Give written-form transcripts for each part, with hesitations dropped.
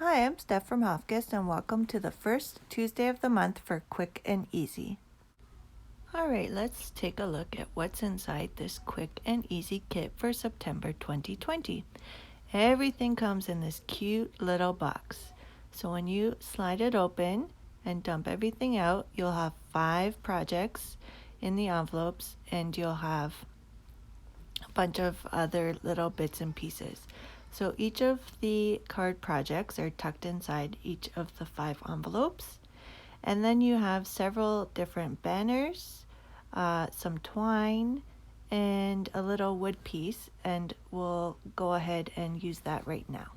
Hi, I'm Steph from Hofkes, and welcome to the first Tuesday of the month for Quick and Easy. Alright, let's take a look at what's inside this Quick and Easy kit for September 2020. Everything comes in this cute little box. So when you slide it open and dump everything out, you'll have 5 projects in the envelopes, and you'll have a bunch of other little bits and pieces. So each of the card projects are tucked inside each of the 5 envelopes. And then you have several different banners, some twine, and a little wood piece, and we'll go ahead and use that right now.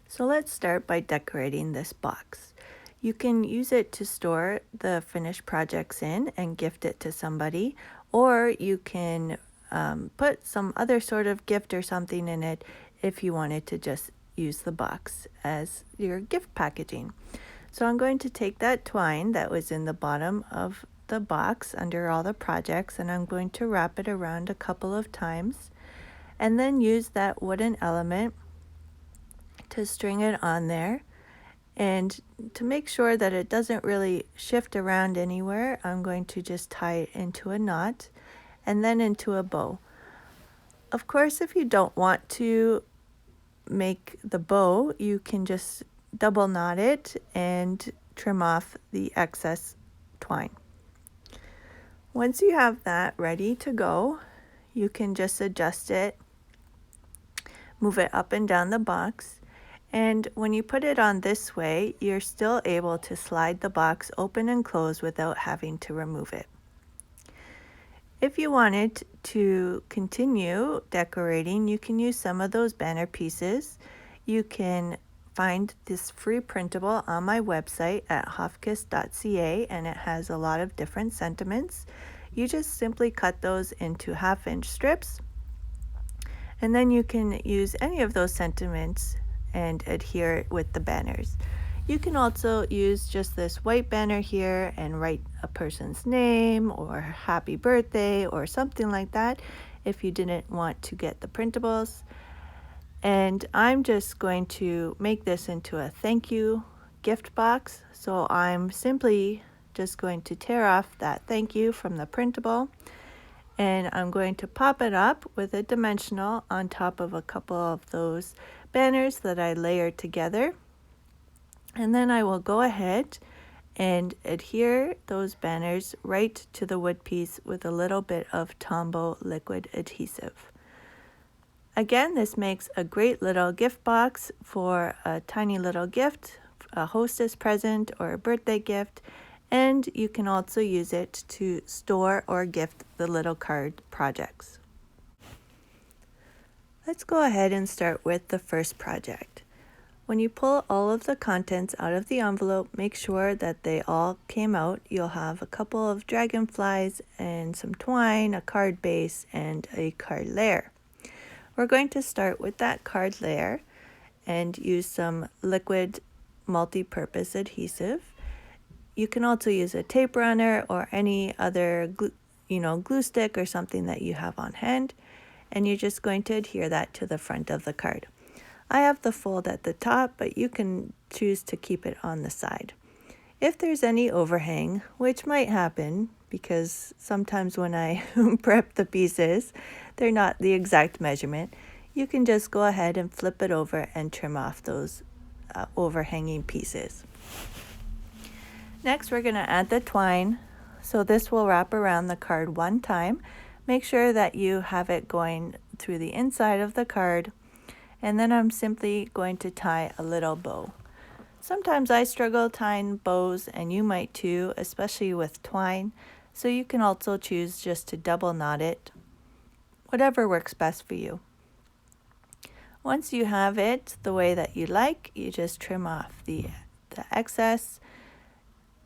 So let's start by decorating this box. You can use it to store the finished projects in and gift it to somebody, or you can put some other sort of gift or something in it if you wanted to just use the box as your gift packaging. So I'm going to take that twine that was in the bottom of the box under all the projects, and I'm going to wrap it around a couple of times, and then use that wooden element to string it on there. And to make sure that it doesn't really shift around anywhere, I'm going to just tie it into a knot and then into a bow. Of course, if you don't want to make the bow, you can just double knot it and trim off the excess twine. Once you have that ready to go, you can just adjust it, move it up and down the box, and when you put it on this way, you're still able to slide the box open and close without having to remove it. If you wanted to continue decorating, you can use some of those banner pieces. You can find this free printable on my website at hofkes.ca, and it has a lot of different sentiments. You just simply cut those into 1/2-inch strips, and then you can use any of those sentiments and adhere it with the banners. You can also use just this white banner here and write a person's name or happy birthday or something like that if you didn't want to get the printables. And I'm just going to make this into a thank you gift box. So I'm simply just going to tear off that thank you from the printable, and I'm going to pop it up with a dimensional on top of a couple of those banners that I layered together. And then I will go ahead and adhere those banners right to the wood piece with a little bit of Tombow liquid adhesive. Again, this makes a great little gift box for a tiny little gift, a hostess present, or a birthday gift, and you can also use it to store or gift the little card projects. Let's go ahead and start with the first project. When you pull all of the contents out of the envelope, make sure that they all came out. You'll have a couple of dragonflies and some twine, a card base, and a card layer. We're going to start with that card layer and use some liquid multi-purpose adhesive. You can also use a tape runner or any other glue stick or something that you have on hand, and you're just going to adhere that to the front of the card. I have the fold at the top, but you can choose to keep it on the side. If there's any overhang, which might happen because sometimes when I prep the pieces, they're not the exact measurement, you can just go ahead and flip it over and trim off those overhanging pieces. Next, we're going to add the twine. So this will wrap around the card one time. Make sure that you have it going through the inside of the card. And then I'm simply going to tie a little bow. Sometimes I struggle tying bows, and you might too, especially with twine. So you can also choose just to double knot it, whatever works best for you. Once you have it the way that you like, you just trim off the excess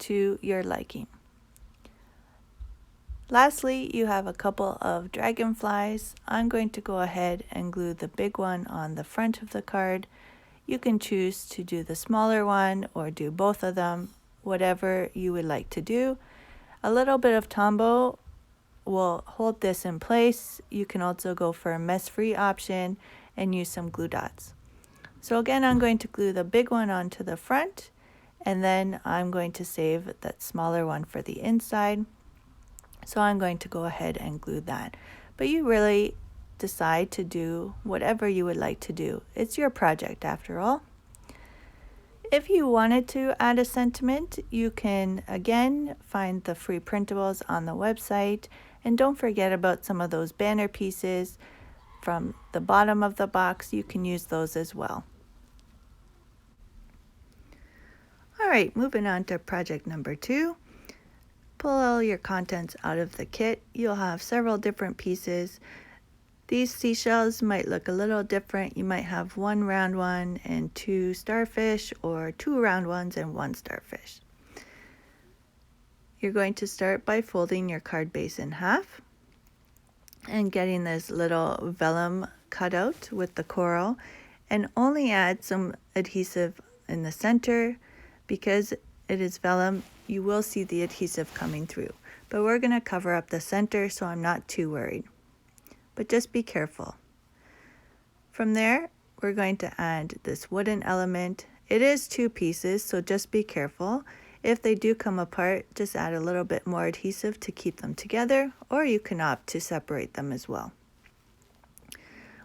to your liking. Lastly, you have a couple of dragonflies. I'm going to go ahead and glue the big one on the front of the card. You can choose to do the smaller one or do both of them, whatever you would like to do. A little bit of Tombow will hold this in place. You can also go for a mess-free option and use some glue dots. So again, I'm going to glue the big one onto the front, and then I'm going to save that smaller one for the inside. So I'm going to go ahead and glue that. But you really decide to do whatever you would like to do. It's your project after all. If you wanted to add a sentiment, you can again find the free printables on the website. And don't forget about some of those banner pieces from the bottom of the box. You can use those as well. All right, moving on to project number 2. Pull all your contents out of the kit. You'll have several different pieces. These seashells might look a little different. You might have 1 round one and 2 starfish, or 2 round ones and 1 starfish. You're going to start by folding your card base in half and getting this little vellum cutout with the coral, and only add some adhesive in the center. Because it is vellum, you will see the adhesive coming through, but we're going to cover up the center, so I'm not too worried. But just be careful. From there, we're going to add this wooden element. It is 2 pieces, so just be careful. If they do come apart, just add a little bit more adhesive to keep them together, or you can opt to separate them as well.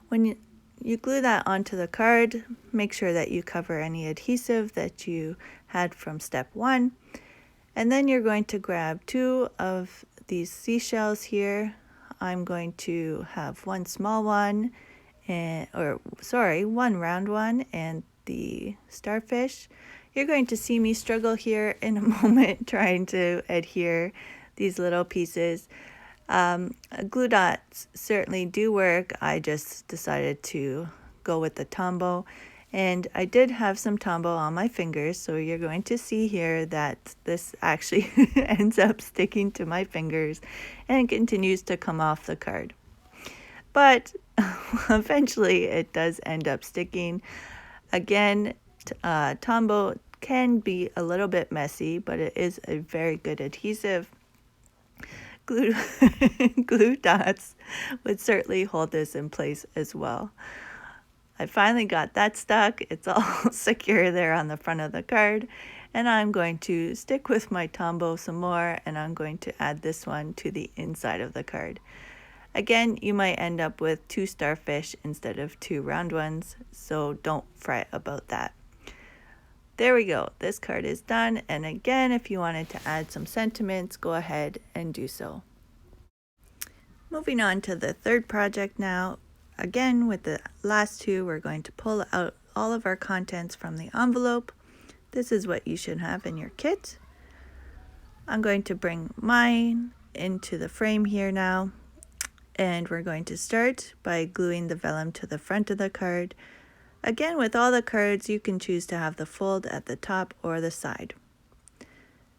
When you glue that onto the card, make sure that you cover any adhesive that you had from step 1. And then you're going to grab 2 of these seashells here. I'm going to have 1 small one, one round one, and the starfish. You're going to see me struggle here in a moment trying to adhere these little pieces. Glue dots certainly do work. I just decided to go with the Tombow, and I did have some Tombow on my fingers, so you're going to see here that this actually ends up sticking to my fingers and continues to come off the card. But eventually it does end up sticking. Again, Tombow can be a little bit messy, but it is a very good adhesive. Glue dots would certainly hold this in place as well. I finally got that stuck. It's all secure there on the front of the card. And I'm going to stick with my Tombow some more, and I'm going to add this one to the inside of the card. Again, you might end up with 2 starfish instead of 2 round ones, so don't fret about that. There we go. This card is done. And again, if you wanted to add some sentiments, go ahead and do so. Moving on to the third project now. Again, with the last 2, we're going to pull out all of our contents from the envelope. This is what you should have in your kit. I'm going to bring mine into the frame here now. And we're going to start by gluing the vellum to the front of the card. Again, with all the cards, you can choose to have the fold at the top or the side.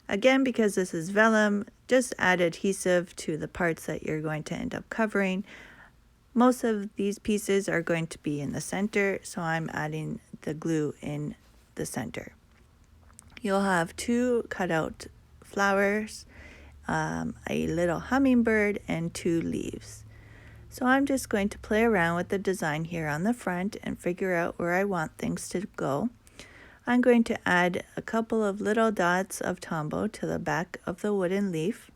Again, because this is vellum, just add adhesive to the parts that you're going to end up covering. Most of these pieces are going to be in the center, so I'm adding the glue in the center. You'll have 2 cutout flowers, a little hummingbird, and 2 leaves. So I'm just going to play around with the design here on the front and figure out where I want things to go. I'm going to add a couple of little dots of Tombow to the back of the wooden leaf.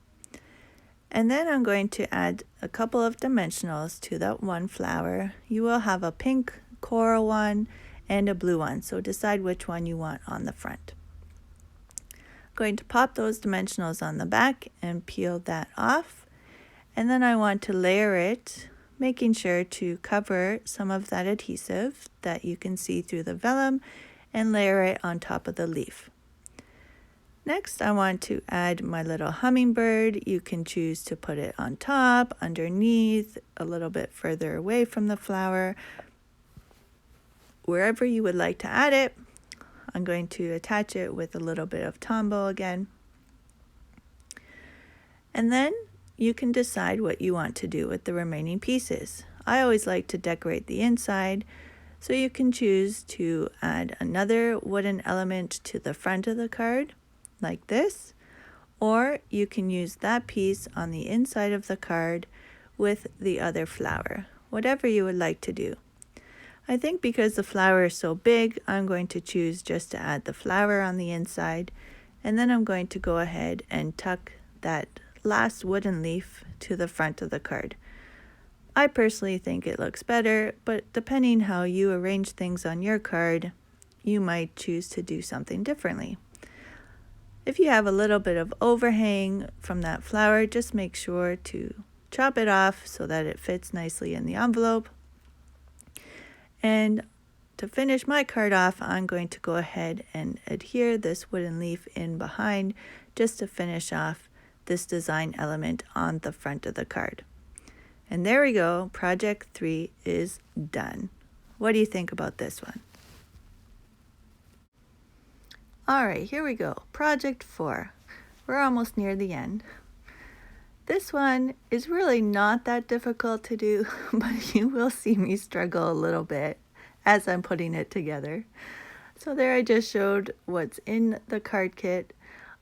And then I'm going to add a couple of dimensionals to that one flower. You will have a pink coral one and a blue one, so decide which one you want on the front. I'm going to pop those dimensionals on the back and peel that off. And then I want to layer it, making sure to cover some of that adhesive that you can see through the vellum, and layer it on top of the leaf. Next, I want to add my little hummingbird. You can choose to put it on top, underneath, a little bit further away from the flower, wherever you would like to add it. I'm going to attach it with a little bit of Tombow again. And then you can decide what you want to do with the remaining pieces. I always like to decorate the inside, so you can choose to add another wooden element to the front of the card, like this, or you can use that piece on the inside of the card with the other flower, whatever you would like to do. I think because the flower is so big, I'm going to choose just to add the flower on the inside, and then I'm going to go ahead and tuck that last wooden leaf to the front of the card. I personally think it looks better, but depending how you arrange things on your card, you might choose to do something differently. If you have a little bit of overhang from that flower, just make sure to chop it off so that it fits nicely in the envelope. And to finish my card off, I'm going to go ahead and adhere this wooden leaf in behind just to finish off this design element on the front of the card. And there we go, project 3 is done. What do you think about this one? All right, here we go, project 4. We're almost near the end. This one is really not that difficult to do, but you will see me struggle a little bit as I'm putting it together. So there I just showed what's in the card kit.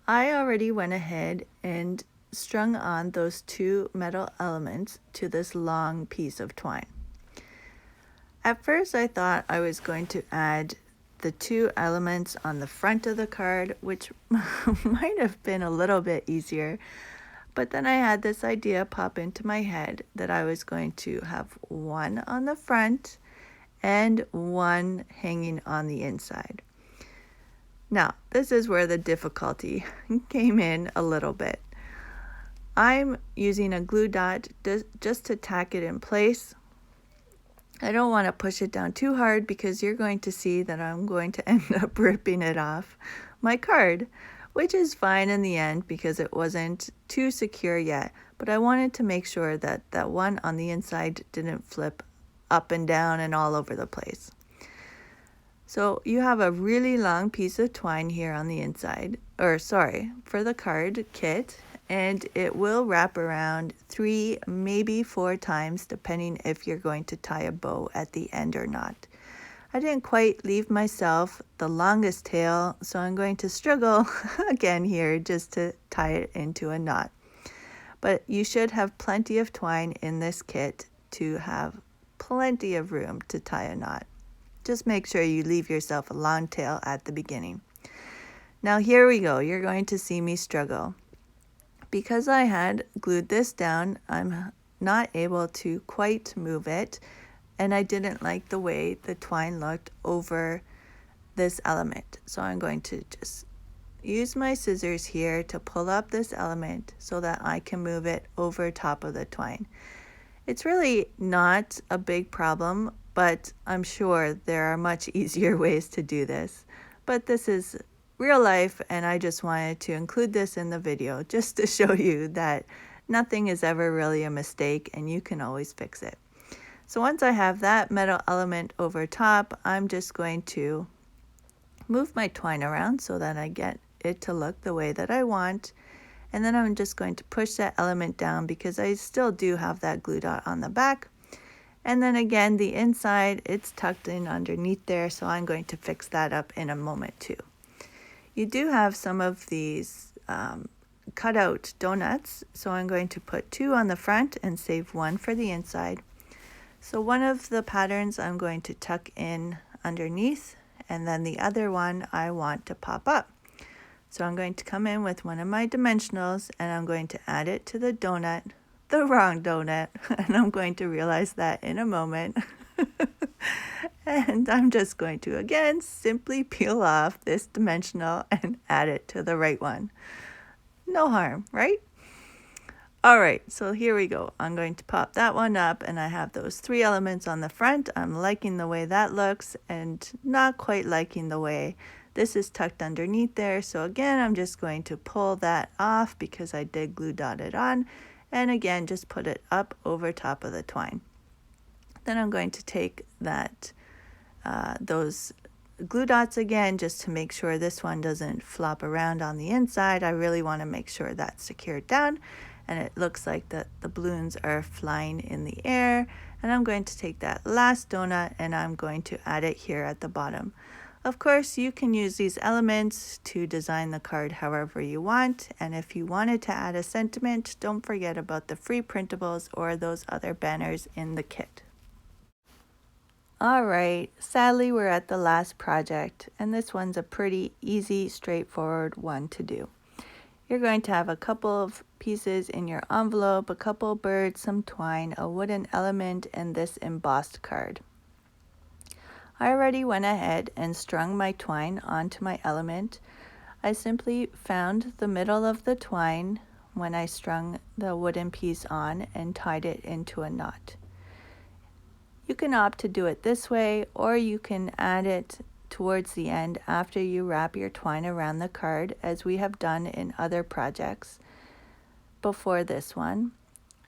I already went ahead and strung on those 2 metal elements to this long piece of twine. At first I thought I was going to add the 2 elements on the front of the card, which might have been a little bit easier. But then I had this idea pop into my head that I was going to have one on the front and one hanging on the inside. Now, this is where the difficulty came in a little bit. I'm using a glue dot just to tack it in place. I don't want to push it down too hard because you're going to see that I'm going to end up ripping it off my card, which is fine in the end because it wasn't too secure yet, but I wanted to make sure that that one on the inside didn't flip up and down and all over the place. So you have a really long piece of twine here on the inside, for the card kit, and it will wrap around 3, maybe 4 times depending if you're going to tie a bow at the end or not. I didn't quite leave myself the longest tail, so I'm going to struggle again here just to tie it into a knot. But you should have plenty of twine in this kit to have plenty of room to tie a knot. Just make sure you leave yourself a long tail at the beginning. Now here we go, you're going to see me struggle. Because I had glued this down, I'm not able to quite move it, and I didn't like the way the twine looked over this element. So I'm going to just use my scissors here to pull up this element so that I can move it over top of the twine. It's really not a big problem, but I'm sure there are much easier ways to do this. But this is real life, and I just wanted to include this in the video just to show you that nothing is ever really a mistake and you can always fix it. So once I have that metal element over top, I'm just going to move my twine around so that I get it to look the way that I want. And then I'm just going to push that element down because I still do have that glue dot on the back. And then again, the inside, it's tucked in underneath there, so I'm going to fix that up in a moment too. You do have some of these cut out donuts, so I'm going to put 2 on the front and save 1 for the inside. So one of the patterns I'm going to tuck in underneath, and then the other one I want to pop up. So I'm going to come in with one of my dimensionals and I'm going to add it to the donut, the wrong donut, and I'm going to realize that in a moment. And I'm just going to again simply peel off this dimensional and add it to the right one. No harm, right? All right, so here we go. I'm going to pop that one up and I have those 3 elements on the front. I'm liking the way that looks and not quite liking the way this is tucked underneath there. So again, I'm just going to pull that off because I did glue dot it on. And again, just put it up over top of the twine. Then I'm going to take those glue dots again just to make sure this one doesn't flop around on the inside. I really want to make sure that's secured down. And it looks like that the balloons are flying in the air. And I'm going to take that last donut and I'm going to add it here at the bottom. Of course, you can use these elements to design the card however you want. And if you wanted to add a sentiment, don't forget about the free printables or those other banners in the kit. Alright, sadly we're at the last project, and this one's a pretty easy, straightforward one to do. You're going to have a couple of pieces in your envelope, a couple birds, some twine, a wooden element, and this embossed card. I already went ahead and strung my twine onto my element. I simply found the middle of the twine when I strung the wooden piece on and tied it into a knot. You can opt to do it this way, or you can add it towards the end after you wrap your twine around the card, as we have done in other projects before this one.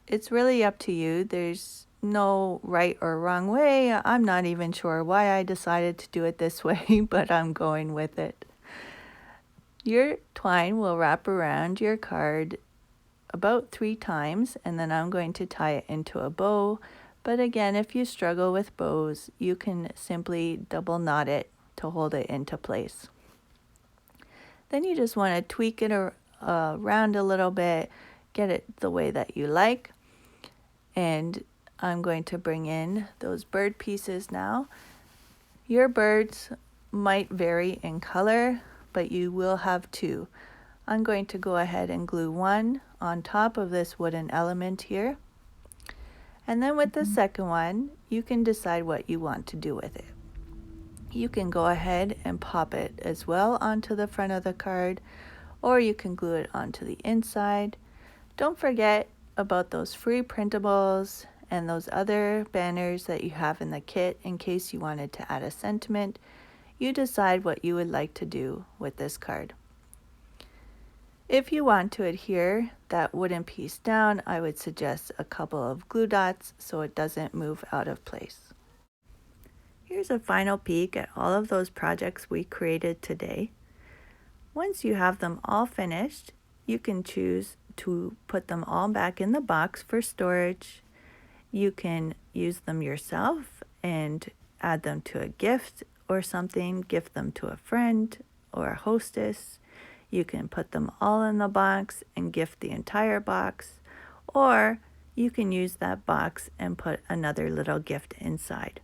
It's really up to you. There's no right or wrong way. I'm not even sure why I decided to do it this way, but I'm going with it. Your twine will wrap around your card about 3 times, and then I'm going to tie it into a bow. But again, if you struggle with bows, you can simply double knot it to hold it into place. Then you just want to tweak it around a little bit, get it the way that you like. And I'm going to bring in those bird pieces now. Your birds might vary in color, but you will have 2. I'm going to go ahead and glue one on top of this wooden element here. And then with the second one, you can decide what you want to do with it. You can go ahead and pop it as well onto the front of the card, or you can glue it onto the inside. Don't forget about those free printables and those other banners that you have in the kit in case you wanted to add a sentiment. You decide what you would like to do with this card. If you want to adhere that wooden piece down, I would suggest a couple of glue dots so it doesn't move out of place. Here's a final peek at all of those projects we created today. Once you have them all finished, you can choose to put them all back in the box for storage. You can use them yourself and add them to a gift or something, gift them to a friend or a hostess. You can put them all in the box and gift the entire box, or you can use that box and put another little gift inside.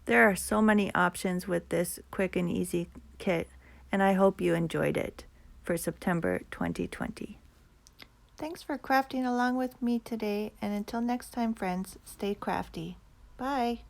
There are so many options with this quick and easy kit, and I hope you enjoyed it for September 2020. Thanks for crafting along with me today, and until next time, friends, stay crafty. Bye.